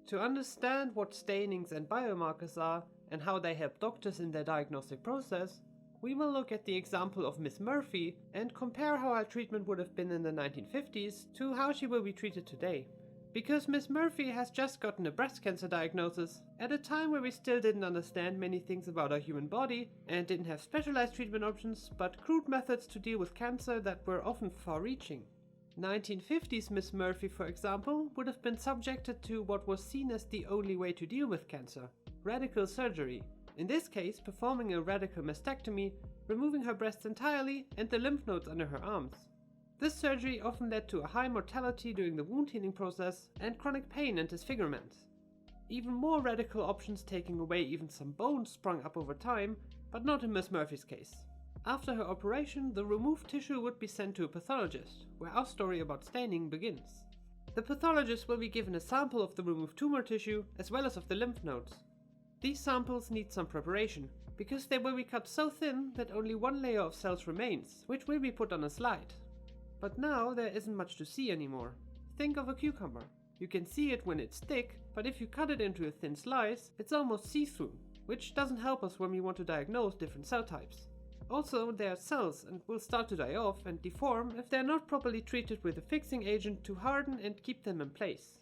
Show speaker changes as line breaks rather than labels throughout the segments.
To understand what stainings and biomarkers are and how they help doctors in their diagnostic process, we will look at the example of Miss Murphy and compare how her treatment would have been in the 1950s to how she will be treated today. Because Miss Murphy has just gotten a breast cancer diagnosis at a time where we still didn't understand many things about our human body and didn't have specialized treatment options but crude methods to deal with cancer that were often far-reaching. 1950s Miss Murphy, for example, would have been subjected to what was seen as the only way to deal with cancer: radical surgery. In this case, performing a radical mastectomy, removing her breasts entirely and the lymph nodes under her arms. This surgery often led to a high mortality during the wound healing process and chronic pain and disfigurement. Even more radical options taking away even some bones sprung up over time, but not in Miss Murphy's case. After her operation, the removed tissue would be sent to a pathologist, where our story about staining begins. The pathologist will be given a sample of the removed tumor tissue as well as of the lymph nodes. These samples need some preparation, because they will be cut so thin that only one layer of cells remains, which will be put on a slide. But now there isn't much to see anymore. Think of a cucumber. You can see it when it's thick, but if you cut it into a thin slice, it's almost see-through, which doesn't help us when we want to diagnose different cell types. Also, they are cells and will start to die off and deform if they are not properly treated with a fixing agent to harden and keep them in place.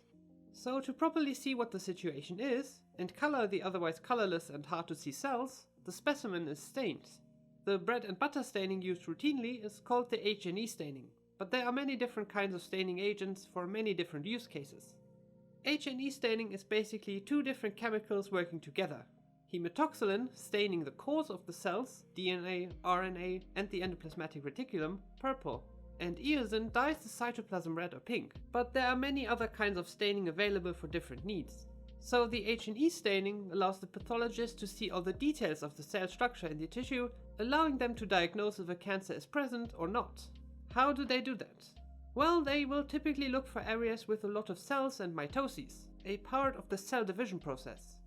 So to properly see what the situation is, and color the otherwise colorless and hard to see cells, the specimen is stained. The bread and butter staining used routinely is called the H&E staining, but there are many different kinds of staining agents for many different use cases. H&E staining is basically two different chemicals working together. Hematoxylin staining the cores of the cells, DNA, RNA, and the endoplasmatic reticulum, purple, and eosin dyes the cytoplasm red or pink, but there are many other kinds of staining available for different needs. So the H&E staining allows the pathologist to see all the details of the cell structure in the tissue, allowing them to diagnose if a cancer is present or not. How do they do that? Well, they will typically look for areas with a lot of cells and mitoses, a part of the cell division process.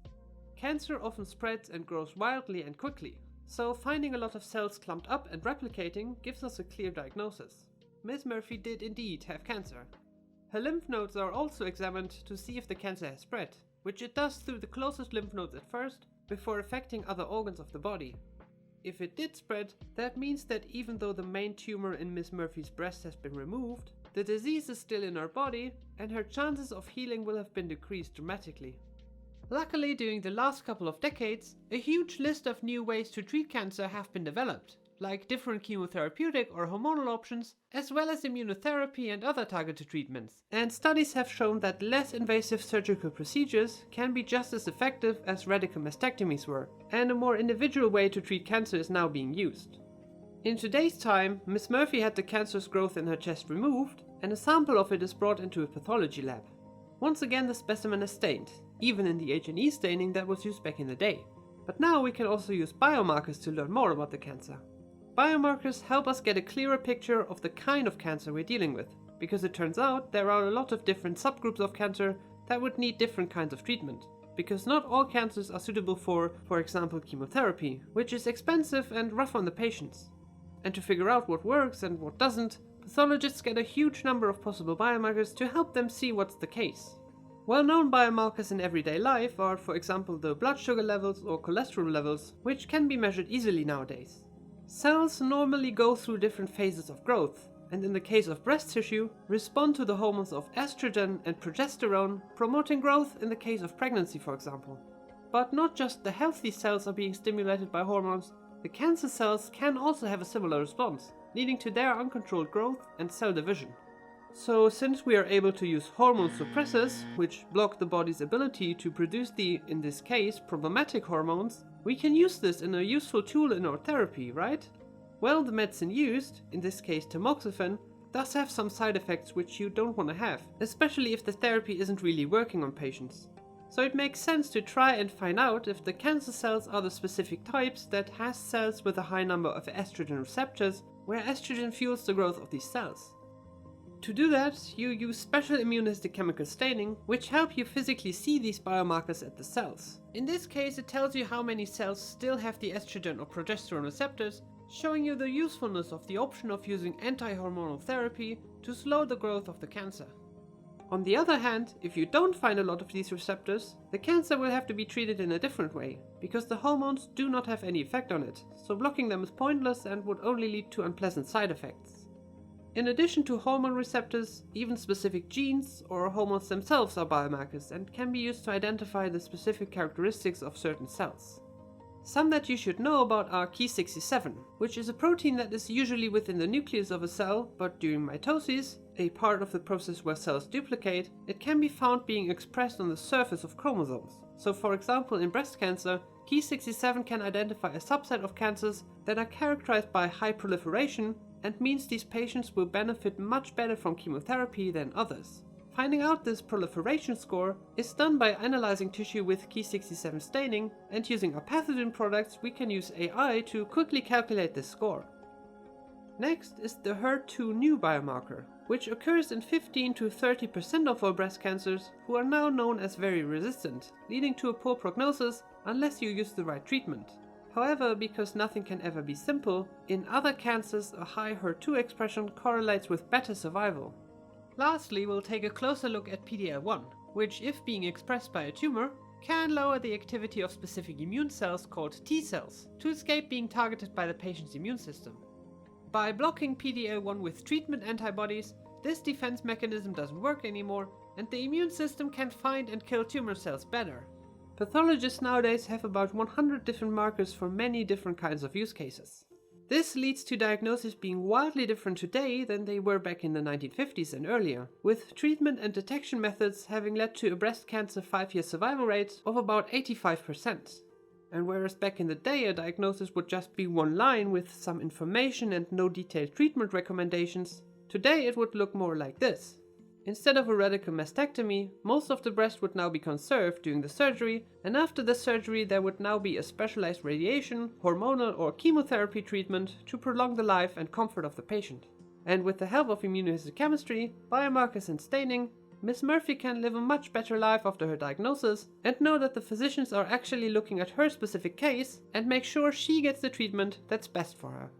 Cancer often spreads and grows wildly and quickly, so finding a lot of cells clumped up and replicating gives us a clear diagnosis. Miss Murphy did indeed have cancer. Her lymph nodes are also examined to see if the cancer has spread, which it does through the closest lymph nodes at first, before affecting other organs of the body. If it did spread, that means that even though the main tumor in Miss Murphy's breast has been removed, the disease is still in her body and her chances of healing will have been decreased dramatically. Luckily, during the last couple of decades, a huge list of new ways to treat cancer have been developed, like different chemotherapeutic or hormonal options, as well as immunotherapy and other targeted treatments. And studies have shown that less invasive surgical procedures can be just as effective as radical mastectomies were, and a more individual way to treat cancer is now being used. In today's time, Miss Murphy had the cancerous growth in her chest removed, and a sample of it is brought into a pathology lab. Once again, the specimen is stained, even in the H&E staining that was used back in the day. But now we can also use biomarkers to learn more about the cancer. Biomarkers help us get a clearer picture of the kind of cancer we're dealing with, because it turns out there are a lot of different subgroups of cancer that would need different kinds of treatment, because not all cancers are suitable for example, chemotherapy, which is expensive and rough on the patients. And to figure out what works and what doesn't, pathologists get a huge number of possible biomarkers to help them see what's the case. Well-known biomarkers in everyday life are, for example, the blood sugar levels or cholesterol levels, which can be measured easily nowadays. Cells normally go through different phases of growth, and in the case of breast tissue, respond to the hormones of estrogen and progesterone, promoting growth in the case of pregnancy, for example. But not just the healthy cells are being stimulated by hormones, the cancer cells can also have a similar response, leading to their uncontrolled growth and cell division. So since we are able to use hormone suppressors, which block the body's ability to produce the, in this case, problematic hormones, we can use this in a useful tool in our therapy, right? Well, the medicine used, in this case tamoxifen, does have some side effects which you don't want to have, especially if the therapy isn't really working on patients. So it makes sense to try and find out if the cancer cells are the specific types that has cells with a high number of estrogen receptors, where estrogen fuels the growth of these cells. To do that, you use special immunohistochemical staining, which help you physically see these biomarkers at the cells. In this case, it tells you how many cells still have the estrogen or progesterone receptors, showing you the usefulness of the option of using anti-hormonal therapy to slow the growth of the cancer. On the other hand, if you don't find a lot of these receptors, the cancer will have to be treated in a different way, because the hormones do not have any effect on it, so blocking them is pointless and would only lead to unpleasant side effects. In addition to hormone receptors, even specific genes or hormones themselves are biomarkers and can be used to identify the specific characteristics of certain cells. Some that you should know about are Ki67, which is a protein that is usually within the nucleus of a cell, but during mitosis, a part of the process where cells duplicate, it can be found being expressed on the surface of chromosomes. So for example, in breast cancer, Ki67 can identify a subset of cancers that are characterized by high proliferation and means these patients will benefit much better from chemotherapy than others. Finding out this proliferation score is done by analyzing tissue with Ki67 staining, and using our pathogen products we can use AI to quickly calculate this score. Next is the HER2 new biomarker, which occurs in 15 to 30% of all breast cancers who are now known as very resistant, leading to a poor prognosis unless you use the right treatment. However, because nothing can ever be simple, in other cancers a high HER2 expression correlates with better survival. Lastly, we'll take a closer look at PD-L1, which, if being expressed by a tumor, can lower the activity of specific immune cells called T cells to escape being targeted by the patient's immune system. By blocking PD-L1 with treatment antibodies, this defense mechanism doesn't work anymore, and the immune system can find and kill tumor cells better. Pathologists nowadays have about 100 different markers for many different kinds of use cases. This leads to diagnoses being wildly different today than they were back in the 1950s and earlier, with treatment and detection methods having led to a breast cancer 5-year survival rate of about 85%. And whereas back in the day a diagnosis would just be one line with some information and no detailed treatment recommendations, today it would look more like this. Instead of a radical mastectomy, most of the breast would now be conserved during the surgery, and after the surgery there would now be a specialized radiation, hormonal or chemotherapy treatment to prolong the life and comfort of the patient. And with the help of immunohistochemistry, biomarkers and staining, Ms. Murphy can live a much better life after her diagnosis and know that the physicians are actually looking at her specific case and make sure she gets the treatment that's best for her.